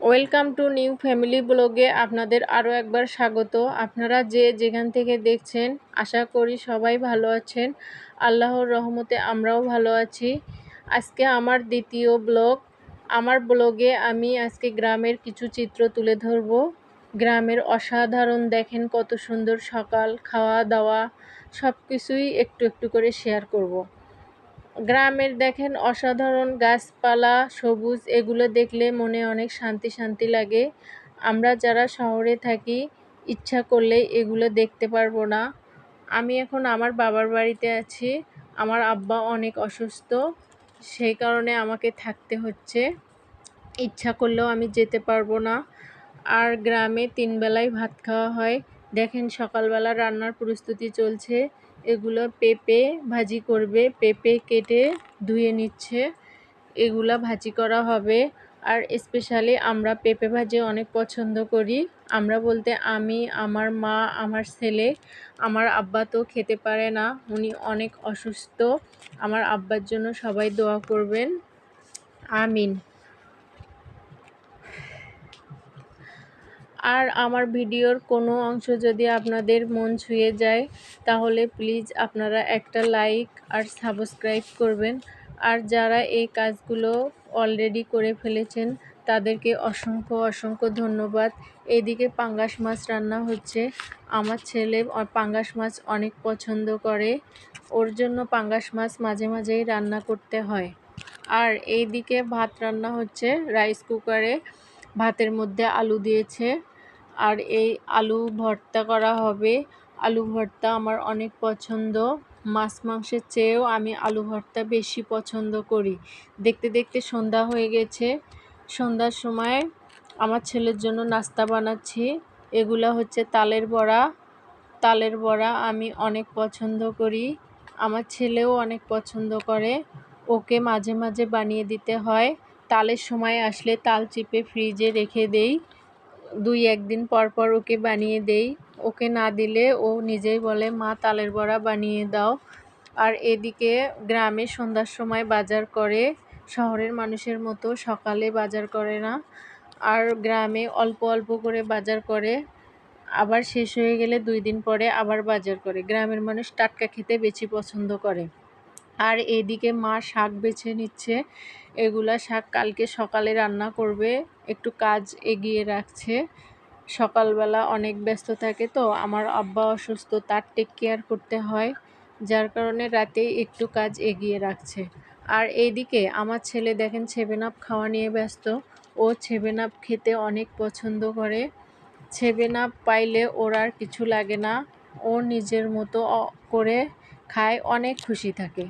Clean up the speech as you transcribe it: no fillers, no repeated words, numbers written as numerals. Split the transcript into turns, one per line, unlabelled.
Welcome to new family ব্লগে আপনাদের আরও একবার স্বাগত। আপনারা যে যেখান থেকে দেখছেন আশা করি সবাই ভালো আছেন। আল্লাহর রহমতে আমরাও ভালো আছি। আজকে আমার দ্বিতীয় ব্লগ। আমার ব্লগে আমি আজকে গ্রামের কিছু চিত্র তুলে ধরব। গ্রামের অসাধারণ দেখেন কত সুন্দর সকাল, খাওয়া দাওয়া সব কিছুই একটু একটু করে শেয়ার করব। গ্রামের দেখেন অসাধারণ গাছপালা, সবুজ, এগুলো দেখলে মনে অনেক শান্তি শান্তি লাগে। আমরা যারা শহরে থাকি ইচ্ছা করলে এগুলো দেখতে পারবো না। আমি এখন আমার বাবার বাড়িতে আছি। আমার আব্বা অনেক অসুস্থ, সেই কারণে আমাকে থাকতে হচ্ছে। ইচ্ছা করলেও আমি যেতে পারবো না। আর গ্রামে 3 বেলায় ভাত খাওয়া হয়। দেখেন সকালবেলা রান্নার প্রস্তুতি চলছে। এগুলো পেঁপে ভাজি করবে, পেঁপে কেটে ধুয়ে নিচ্ছে, এগুলা ভাজি করা হবে। আর স্পেশালি আমরা পেঁপে ভাজি অনেক পছন্দ করি। আমরা বলতে আমি, আমার মা, আমার ছেলে। আমার আব্বা তো খেতে পারে না, উনি অনেক অসুস্থ। আমার আব্বার জন্য সবাই দোয়া করবেন, আমিন। আর আমার ভিডিওর কোনো অংশ যদি আপনাদের মন ছুঁয়ে যায় তাহলে প্লিজ আপনারা একটা লাইক আর সাবস্ক্রাইব করবেন। আর যারা এই কাজগুলো অলরেডি করে ফেলেছেন তাদেরকে অসংখ্য অসংখ্য ধন্যবাদ। এদিকে পাঙ্গাস মাছ রান্না হচ্ছে। আমার ছেলে পাঙ্গাস মাছ অনেক পছন্দ করে, ওর জন্য পাঙ্গাস মাছ মাঝে মাঝেই রান্না করতে হয়। আর এইদিকে ভাত রান্না হচ্ছে রাইস কুকারে। ভাতের মধ্যে আলু দিয়েছে, আর এই আলু ভর্তা করা হবে। আলু ভর্তা আমার অনেক পছন্দ। মাছ মাংসের চেয়েও আমি আলু ভর্তা বেশি পছন্দ করি। দেখতে দেখতে সন্ধ্যা হয়ে গেছে। সন্ধ্যার সময় আমার ছেলের জন্য নাস্তা বানাচ্ছি। এগুলা হচ্ছে তালের বড়া। তালের বড়া আমি অনেক পছন্দ করি, আমার ছেলেও অনেক পছন্দ করে। ওকে মাঝে মাঝে বানিয়ে দিতে হয়। তালের সময় আসলে তাল চিপে ফ্রিজে রেখে দেই, 2-1 দিন পর পর ওকে বানিয়ে দেই। ওকে না দিলে ও নিজেই বলে, মা তালের বড়া বানিয়ে দাও। আর এদিকে গ্রামে সন্ধ্যার সময় বাজার করে, শহরের মানুষের মতো সকালে বাজার করে না। আর গ্রামে অল্প অল্প করে বাজার করে, আবার শেষ হয়ে গেলে 2 দিন পরে আবার বাজার করে। গ্রামের মানুষ টাটকা খেতে বেশি পছন্দ করে। আর এইদিকে মা শাক বেছে নিচ্ছে। এগুলা শাক কালকে সকালে রান্না করবে, একটু কাজ এগিয়ে রাখছে। সকালবেলা অনেক ব্যস্ত থাকে তো, আমার আব্বা অসুস্থ, তার টেক কেয়ার করতে হয়, যার কারণে রাতে একটু কাজ এগিয়ে রাখছে। আর এইদিকে আমার ছেলে দেখেন 7 আপ খাওয়া নিয়ে ব্যস্ত। ও 7 আপ খেতে অনেক পছন্দ করে। 7 আপ পাইলে ওর আর কিছু লাগে না, ও নিজের মতো করে খায়, অনেক খুশি থাকে।